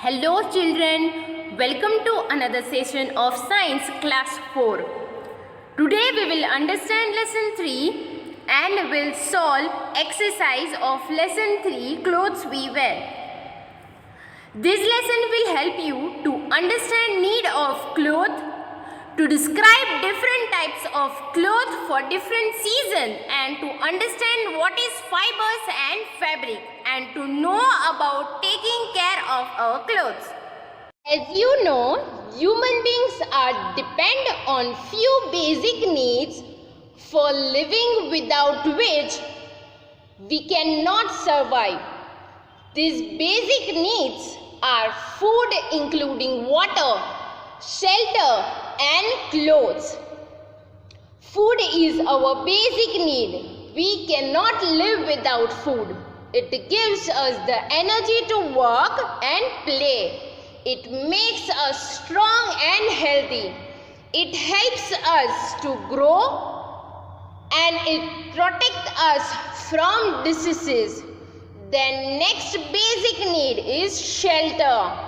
Hello children, welcome to another session of Science Class 4. Today we will understand lesson 3 and will solve exercise of lesson 3 clothes we wear. This lesson will help you to understand need of cloth, to describe different types of cloth for different season and to understand what is fibers and fabric and to know about taking care of our clothes. As you know, human beings are depend on few basic needs for living, without which we cannot survive. These basic needs are food including water, shelter and clothes. Food is our basic need. We cannot live without food. It gives us the energy to work and play. It makes us strong and healthy. It helps us to grow and it protects us from diseases. Then next basic need is shelter.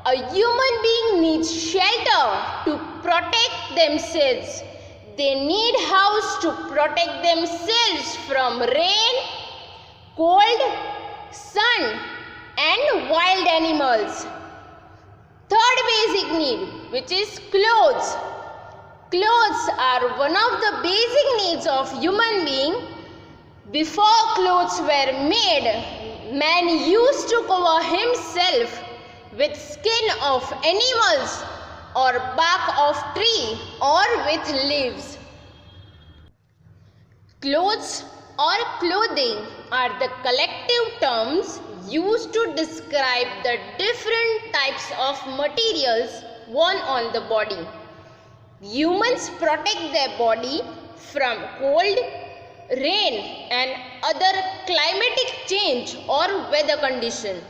A human being needs shelter to protect themselves. They need house to protect themselves from rain, cold, sun and wild animals. Third basic need, which is clothes. Clothes are one of the basic needs of human being. Before clothes were made, man used to cover himself with skin of animals or bark of tree or with leaves. Clothes or clothing are the collective terms used to describe the different types of materials worn on the body. Humans protect their body from cold, rain and other climatic change or weather condition.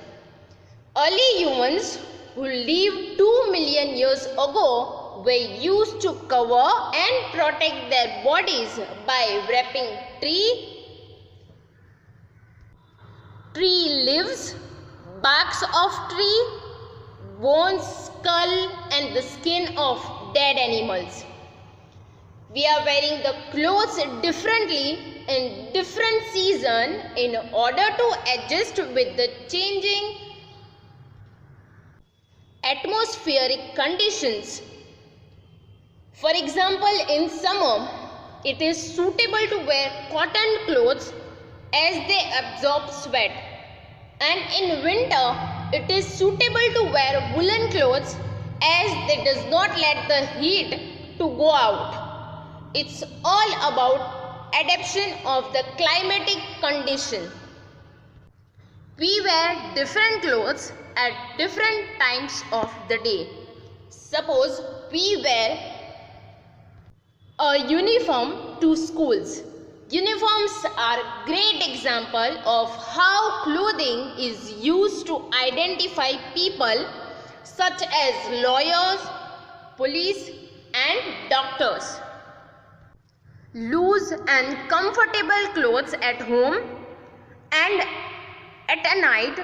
Early humans who lived 2 million years ago were used to cover and protect their bodies by wrapping tree leaves, barks of tree, bones, skull and the skin of dead animals. We are wearing the clothes differently in different season in order to adjust with the changing atmospheric conditions. For example, in summer, it is suitable to wear cotton clothes as they absorb sweat. And in winter, it is suitable to wear woolen clothes as they does not let the heat to go out. It's all about adaptation of the climatic condition. We wear different clothes at different times of the day. Suppose we wear a uniform to schools. Uniforms are a great example of how clothing is used to identify people such as lawyers, police and doctors. Loose and comfortable clothes at home and at night.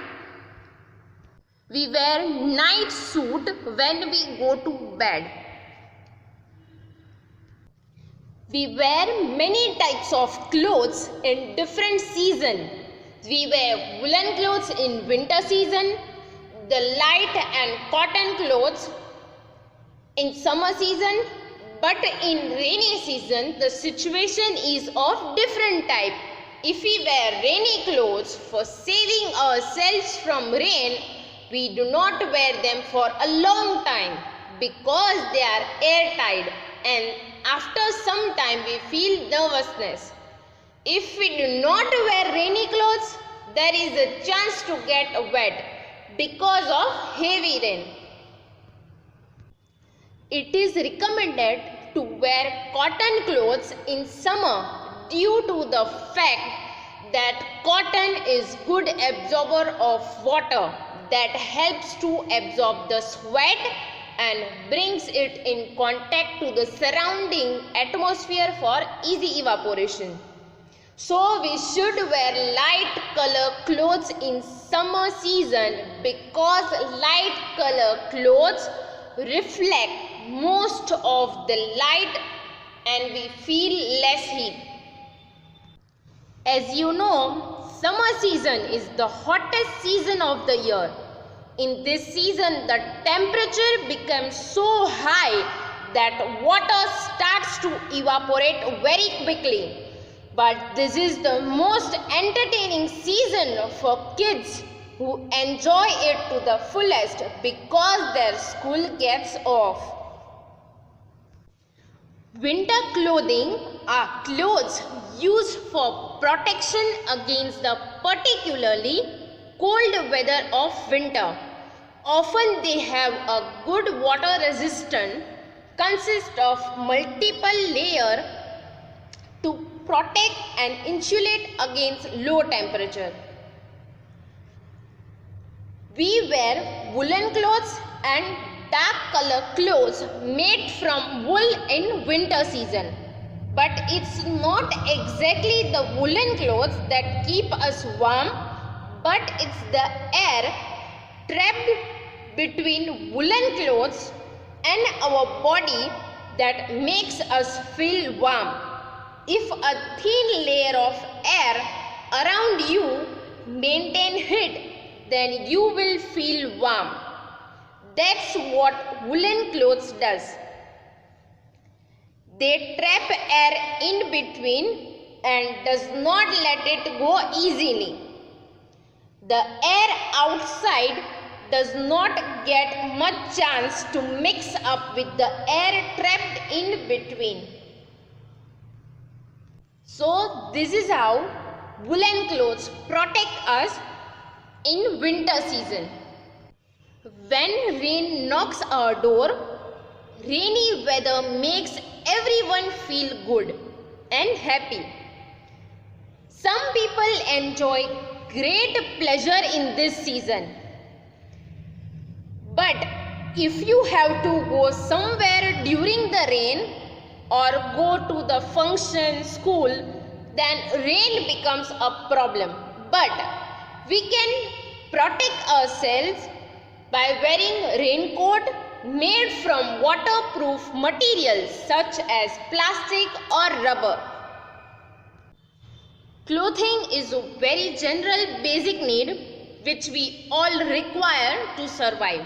We wear night suit when we go to bed. We wear many types of clothes in different season. We wear woolen clothes in winter season, the light and cotton clothes in summer season, but in rainy season the situation is of different type. If we wear rainy clothes for saving ourselves from rain, we do not wear them for a long time because they are airtight and after some time we feel nervousness. If we do not wear rainy clothes, there is a chance to get wet because of heavy rain. It is recommended to wear cotton clothes in summer due to the fact that cotton is good absorber of water that helps to absorb the sweat and brings it in contact to the surrounding atmosphere for easy evaporation. So we should wear light color clothes in summer season because light color clothes reflect most of the light and we feel less heat. As you know, summer season is the hottest season of the year. In this season, the temperature becomes so high that water starts to evaporate very quickly. But this is the most entertaining season for kids who enjoy it to the fullest because their school gets off. Winter clothing are clothes used for protection against the particularly cold weather of winter. Often they have a good water resistance, consist of multiple layers to protect and insulate against low temperature. We wear woolen clothes and dark color clothes made from wool in winter season. But it's not exactly the woolen clothes that keep us warm, but it's the air trapped between woolen clothes and our body that makes us feel warm. If a thin layer of air around you maintain heat, then you will feel warm. That's what woolen clothes does. They trap air in between and does not let it go easily. The air outside does not get much chance to mix up with the air trapped in between. So this is how woolen clothes protect us in winter season. When rain knocks our door, rainy weather makes everyone feel good and happy. Some people enjoy great pleasure in this season. But if you have to go somewhere during the rain or go to the function, school, then rain becomes a problem. But we can protect ourselves by wearing raincoat made from waterproof materials such as plastic or rubber. Clothing is a very general basic need which we all require to survive.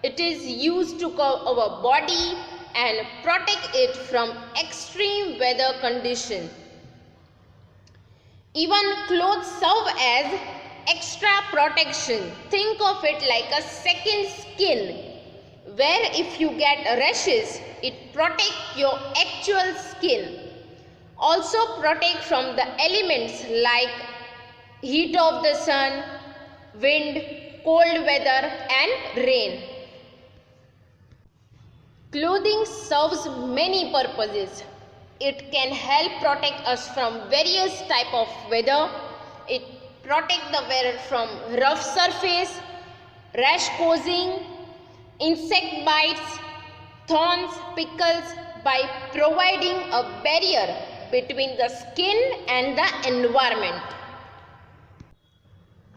It is used to cover our body and protect it from extreme weather conditions. Even clothes serve as extra protection. Think of it like a second skin, where if you get rashes, it protects your actual skin. Also protect from the elements like heat of the sun, wind, cold weather and rain. Clothing serves many purposes. It can help protect us from various types of weather. It protects the wearer from rough surface, rash causing, insect bites, thorns, prickles by providing a barrier between the skin and the environment.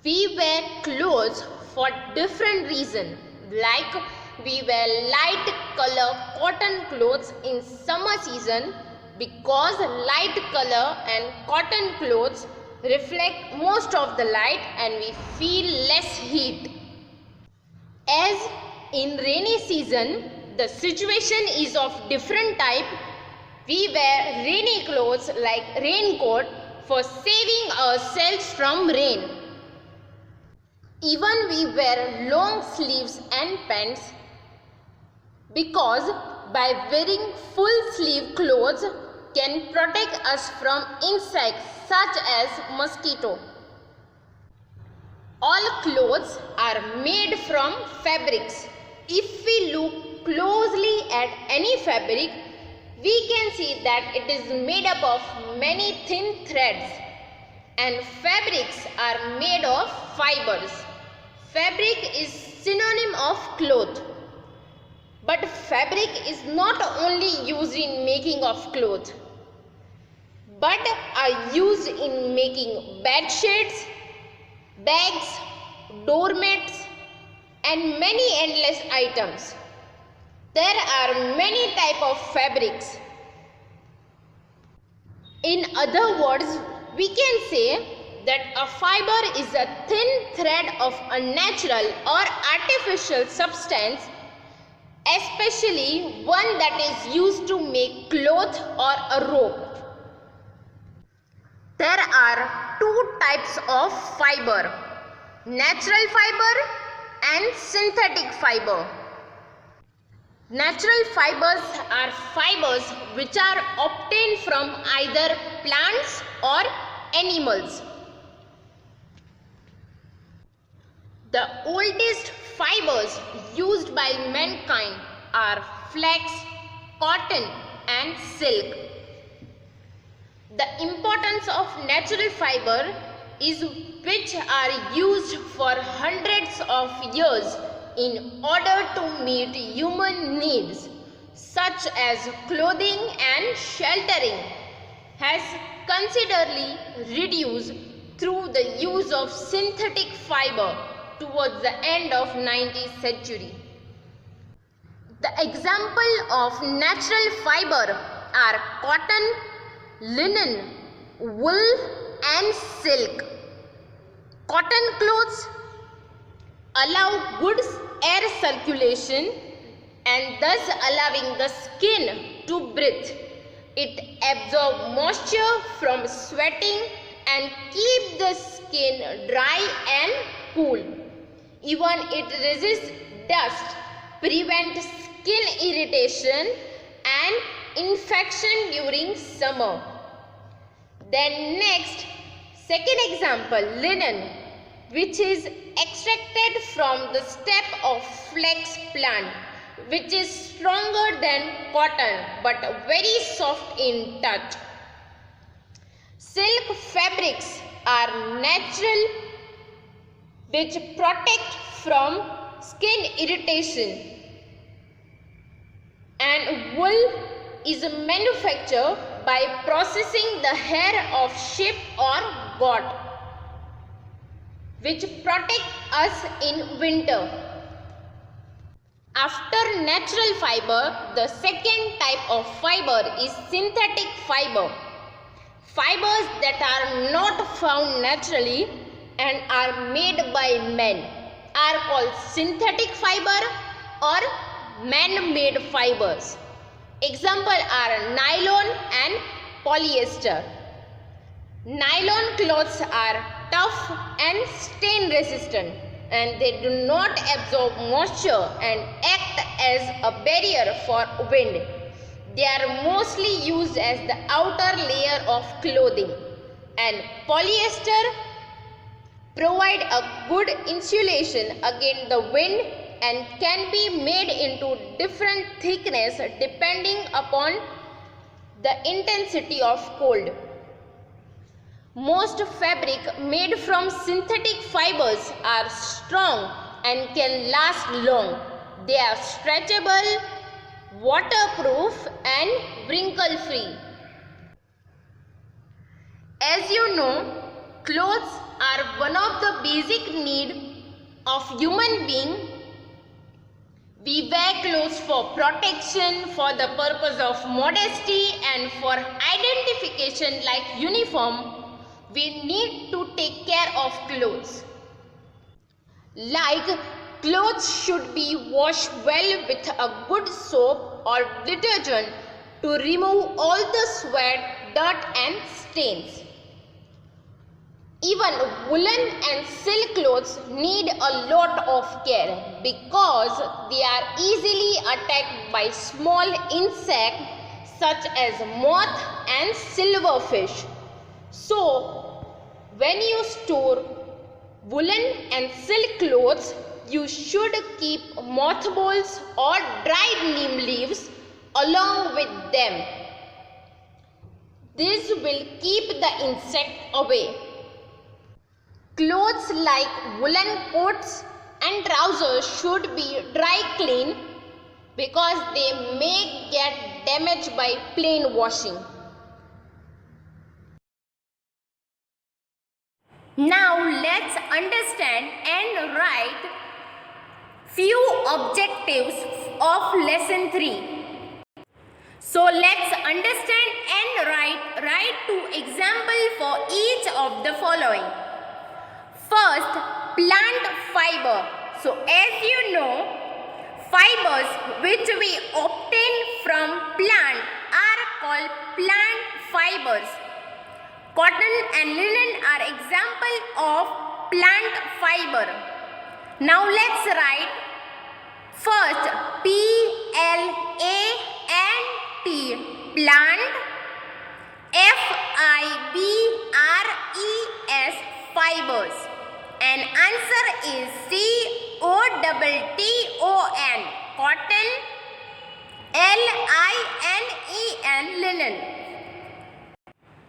We wear clothes for different reasons, like we wear light color cotton clothes in summer season because light color and cotton clothes reflect most of the light and we feel less heat. As in rainy season, the situation is of different type. We wear rainy clothes like raincoat for saving ourselves from rain. Even we wear long sleeves and pants because by wearing full sleeve clothes can protect us from insects such as mosquito. All clothes are made from fabrics. If we look closely at any fabric, we can see that it is made up of many thin threads, and fabrics are made of fibers. Fabric is synonym of cloth. But fabric is not only used in making of clothes, but are used in making bed sheets, bags, doormats, and many endless items. There are many types of fabrics. In other words, we can say that a fiber is a thin thread of a natural or artificial substance, especially one that is used to make cloth or a rope. There are two types of fiber: natural fiber and synthetic fiber. Natural fibers are fibers which are obtained from either plants or animals. The oldest fibers used by mankind are flax, cotton, and silk. The importance of natural fiber is which are used for hundreds of years in order to meet human needs such as clothing and sheltering, has considerably reduced through the use of synthetic fiber towards the end of 19th century. The example of natural fiber are cotton, linen, wool, and silk. Cotton clothes allow good air circulation and thus allowing the skin to breathe. It absorbs moisture from sweating and keep the skin dry and cool. Even it resists dust, prevents skin irritation and infection during summer. Then next, second example, linen, which is extracted from the stem of flax plant, which is stronger than cotton but very soft in touch. Silk fabrics are natural, which protect from skin irritation, and wool is manufactured by processing the hair of sheep or goat, which protect us in winter. After natural fiber, the second type of fiber is synthetic fiber. Fibers that are not found naturally and are made by men are called synthetic fiber or man-made fibers. Examples are nylon and polyester. Nylon cloths are tough and stain resistant, and they do not absorb moisture and act as a barrier for wind. They are mostly used as the outer layer of clothing, and polyester provide a good insulation against the wind and can be made into different thickness depending upon the intensity of cold. Most fabric made from synthetic fibers are strong and can last long. They are stretchable, waterproof, and wrinkle-free. As you know, clothes are one of the basic needs of human being. We wear clothes for protection, for the purpose of modesty, and for identification like uniform. We need to take care of clothes. Like clothes should be washed well with a good soap or detergent to remove all the sweat, dirt and stains. Even woolen and silk clothes need a lot of care because they are easily attacked by small insects such as moth and silverfish. So, when you store woolen and silk clothes, you should keep mothballs or dried neem leaves along with them. This will keep the insect away. Clothes like woolen coats and trousers should be dry clean because they may get damaged by plain washing. Now let's understand and write few objectives of lesson 3. So let's understand and write two examples for each of the following. First, plant fiber. So as you know, fibers which we obtain from plant are called plant fibers. Cotton and linen are example of plant fiber. Now let's write first P-L-A-N-T, plant, F-I-B-R-E-S, fibers, and answer is C-O-T-T-O-N, cotton, L-I-N-E-N, linen.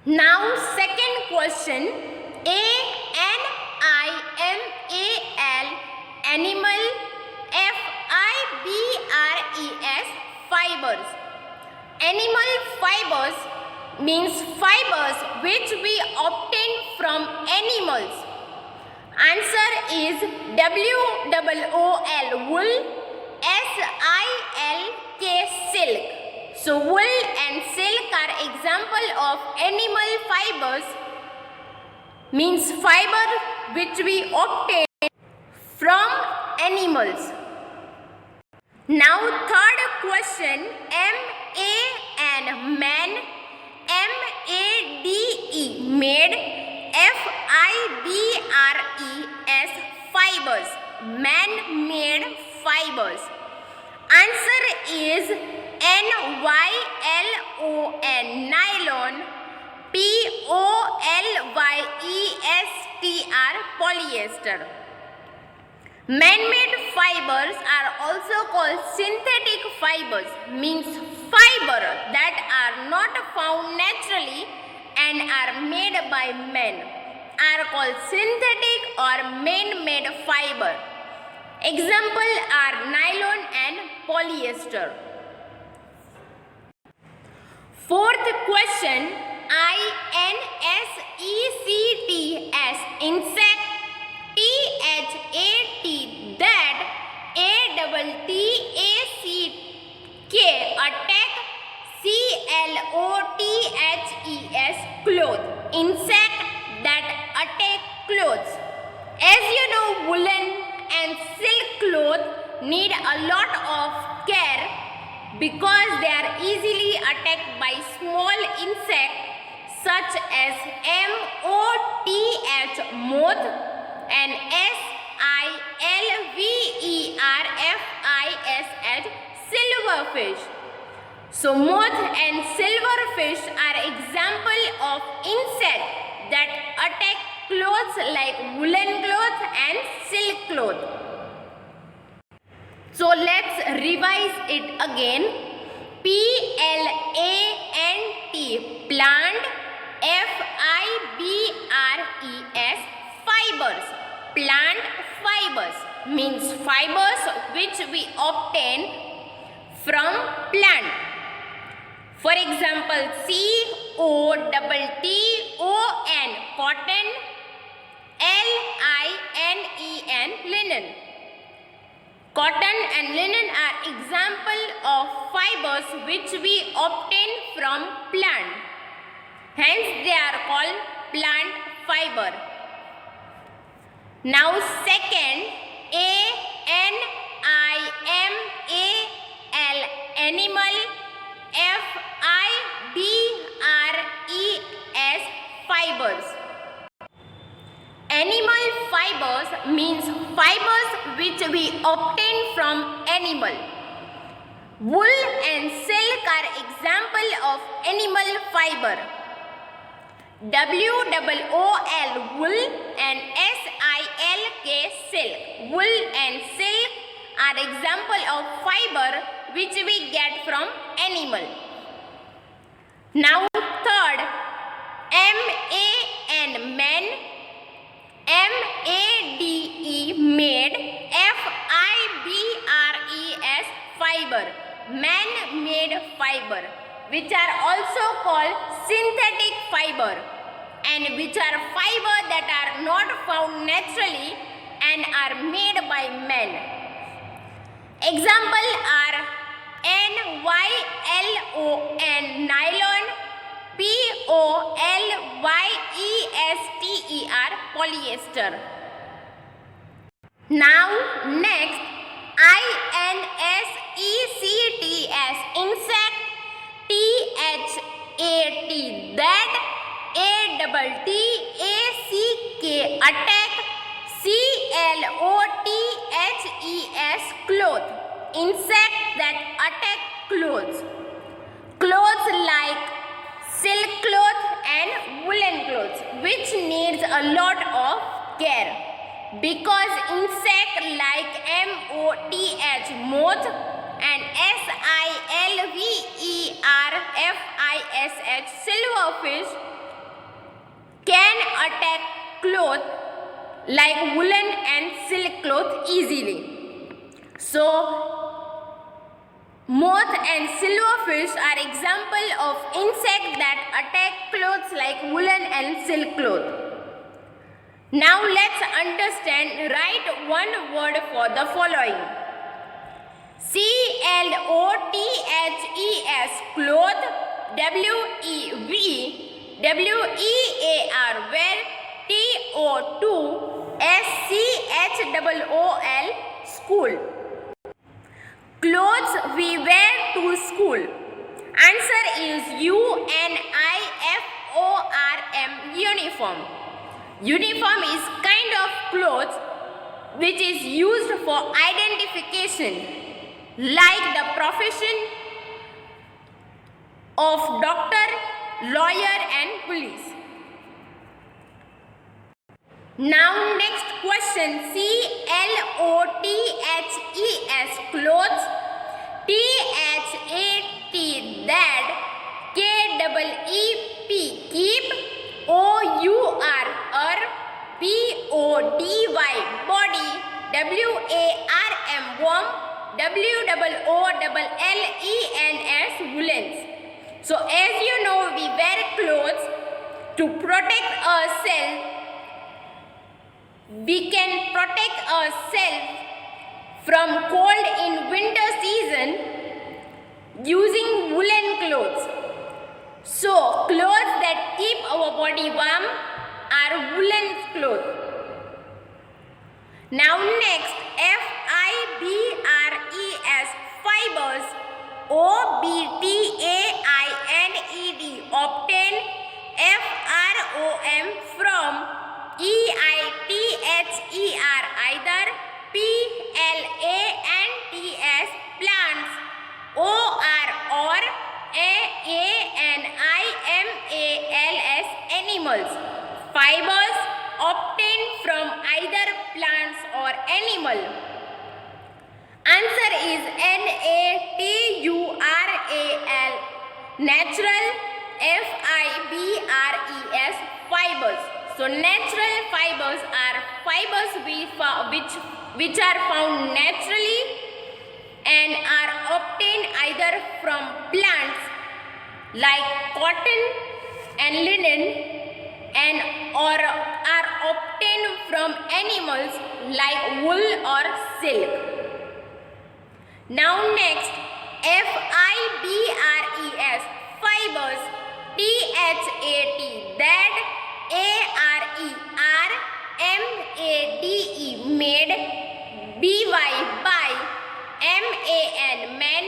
Now second question, A-N-I-M-A-L, animal, F-I-B-R-E-S, fibers. Animal fibers means fibers which we obtain from animals. Answer is W-O-O-L, wool, S-I-L-K, silk. So wool and silk are example of animal fibers, means fiber which we obtain from animals. Now third question, M-A-N, man, M-A-D-E, made, F-I-B-R-E-S, fibers, man-made fibers. Answer is N-Y-L-O-N, nylon, P-O-L-Y-E-S-T-R, polyester. Man-made fibers are also called synthetic fibers, means fiber that are not found naturally and are made by men, are called synthetic or man-made fiber. Examples are nylon and polyester. Fourth question, I-N-S-E-C-T-S, insect, T-H-A-T, that, A-T-T-A-C-K, attack, C-L-O-T-H-E-S, cloth, insect that attack clothes. As you know, woolen and silk cloth need a lot of care because they are easily attacked by small insects such as M-O-T-H, moth, and S-I-L-V-E-R-F-I-S-H, silverfish. So moth and silverfish are example of insects that attack clothes like woolen cloth and silk cloth. So let's revise it again. P-L-A-N-T, plant, F-I-B-R-E-S, fibers. Plant fibers means fibers which we obtain from plant. For example, C-O-T-T-O-N, cotton, L-I-N-E-N, linen. Cotton and linen are example of fibers which we obtain from plant. Hence they are called plant fiber. Now second, A-N-I-M-A-L, animal, F-I-B-R-E-S, fibers. Animal fibers means fibers which we obtain from animal. Wool and silk are example of animal fiber. W-O-O-L, wool, and S-I-L-K, silk. Wool and silk are example of fiber which we get from animal. Now third, M-A-N, man, M-A-D-E, made, F-I-B-R-E-S, fiber, man-made fiber, which are also called synthetic fiber. and which are fiber that are not found naturally and are made by men. Example are NYLON nylon, POLYESTER polyester. Now next, INSECTS insect, THAT that, ATTACK attack, CLOTHES cloth, insect that attack clothes. Clothes like silk cloth and woolen clothes, which needs a lot of care because insect like moth and silverfish silverfish can attack cloth like woolen and silk cloth easily. So moth and silverfish are example of insects that attack clothes like woolen and silk cloth. Now let's understand. Write one word for the following. CLOTHES cloth, WEAR wear, TOSCHOOL school. Clothes we wear to school. Answer is UNIFORM, uniform. Uniform is kind of clothes which is used for identification, like the profession of doctor, lawyer and police. Now next question, CLOTHES clothes, THAT that, KEEP keep, OUR BODY body, WARM warm, WOOLLENS woolens. So as you know, we wear clothes to protect ourselves. We can protect ourselves from cold in winter season using woolen clothes. So clothes that keep our body warm are woolen clothes. Now next, FIBRES fibers, OBTAINED obtain, FROM from, EITHER either, PLANTS plants, OR or, ANIMALS animals. Fibers obtained from either plants or animal. Answer is NATURAL, natural, FIBRES fibers. So natural fibers are fibers which are found naturally and are obtained either from plants like cotton and linen, and or are obtained from animals like wool or silk. Now next, FIBRES fibers, THAT that, ARERMADE made, BY by, MAN men,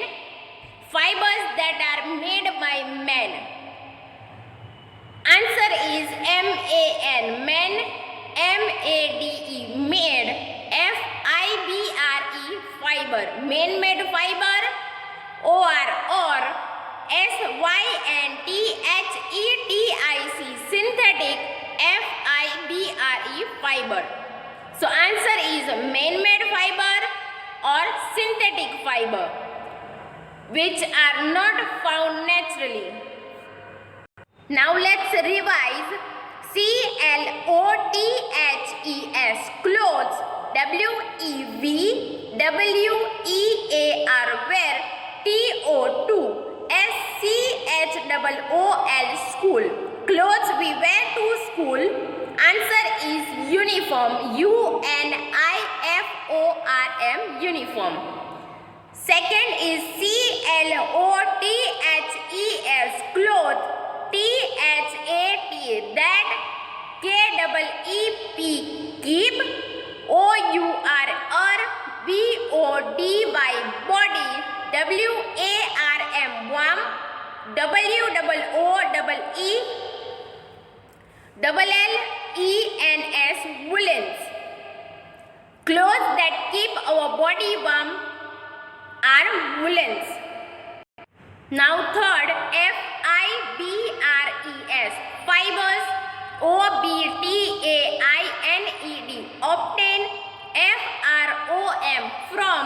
fibers that are made by men. Answer is MAN men, MADE made, FIBRE fiber, man-made fiber, or SYNTHETIC synthetic, FIBRE fiber. So answer is man-made fiber or synthetic fiber, which are not found naturally. Now let's revise. CLOTHES clothes, WEAR wear, TOSCHOOL school. clothes we wear to school? Answer is uniform. UNIFORM, uniform. Second is CLOTHES, cloth. THAT, that. KEEP, keep. OUR, BODY, body. WARM, warm. WOOE, LLENS, woolens. Clothes that keep our body warm are woolens. Now third, FIBRES, fibers. OBTAINED, obtain. FROM, from.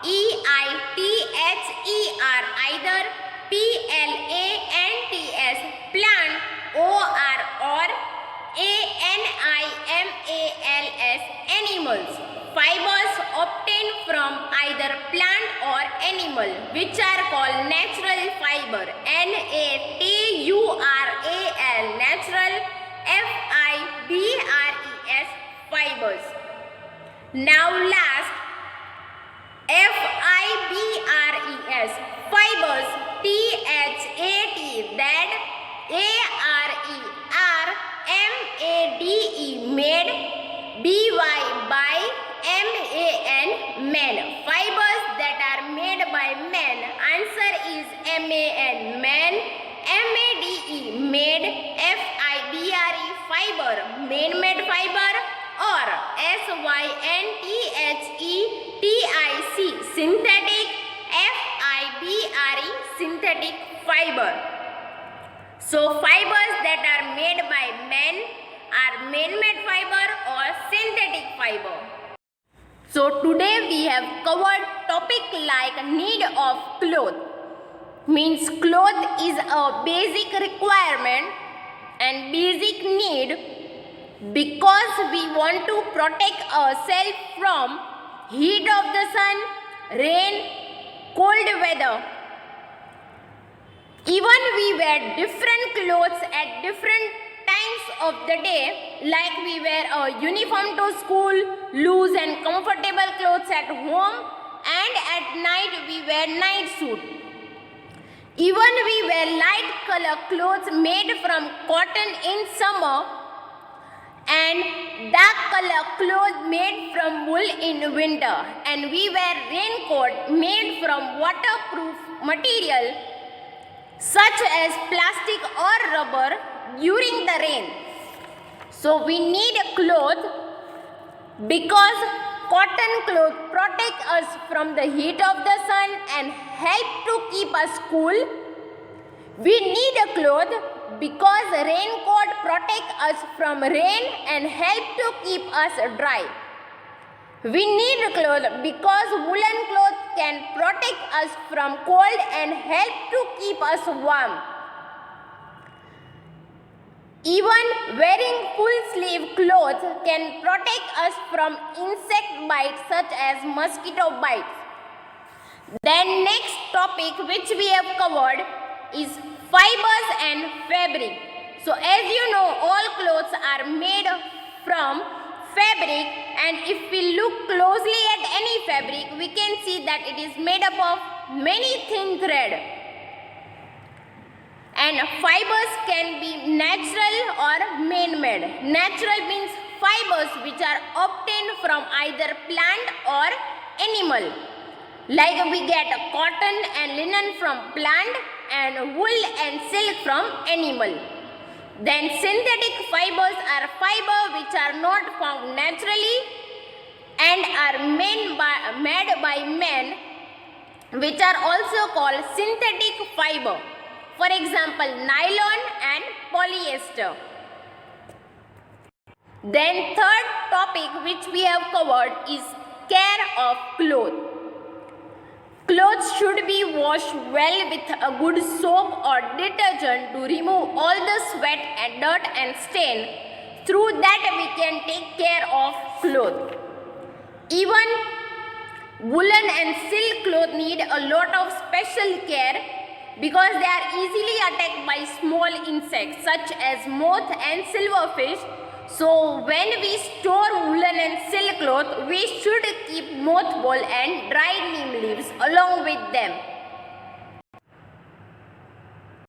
EITHER, either. PLANTS, plant. OR, or. ANIMALS, animals. Fibers obtained from either plant or animal, which are called natural fiber. NATURAL, natural. FIBRES, fibers. Now last, FIBRES, fibers. THAT, that. ARERMADE, made. BY, by. MAN, men. Fibers that are made by men. Answer is MAN, man. MADE, made. FIBRE, fiber, man-made fiber. Or SYNTHETIC, synthetic. FIBRE, synthetic fiber. So fibers that are made by men are man-made fiber or synthetic fiber. So today we have covered topic like need of cloth. Means cloth is a basic requirement and basic need because we want to protect ourselves from heat of the sun, rain, cold weather. Even we wear different clothes at different times of the day, like we wear a uniform to school, loose and comfortable clothes at home, and at night we wear night suit. Even we wear light color clothes made from cotton in summer and dark color clothes made from wool in winter, and we wear raincoat made from waterproof material such as plastic or rubber during the rain. So we need a cloth because cotton clothes protect us from the heat of the sun and help to keep us cool. We need a cloth because raincoat protect us from rain and help to keep us dry. We need a cloth because woolen cloth can protect us from cold and help to keep us warm. Even wearing full sleeve clothes can protect us from insect bites such as mosquito bites. Then next topic which we have covered is fibers and fabric. So as you know, all clothes are made from fabric, and if we look closely at any fabric, we can see that it is made up of many thin threads. And fibers can be natural or man-made. Natural means fibers which are obtained from either plant or animal. Like we get cotton and linen from plant and wool and silk from animal. Then synthetic fibers are fibers which are not found naturally and are made by men, which are also called synthetic fiber. For example, nylon and polyester. Then third topic which we have covered is care of clothes. Clothes should be washed well with a good soap or detergent to remove all the sweat and dirt and stain. Through that we can take care of clothes. Even woolen and silk clothes need a lot of special care because they are easily attacked by small insects such as moth and silverfish. So when we store woolen and silk cloth, we should keep mothball and dried neem leaves along with them.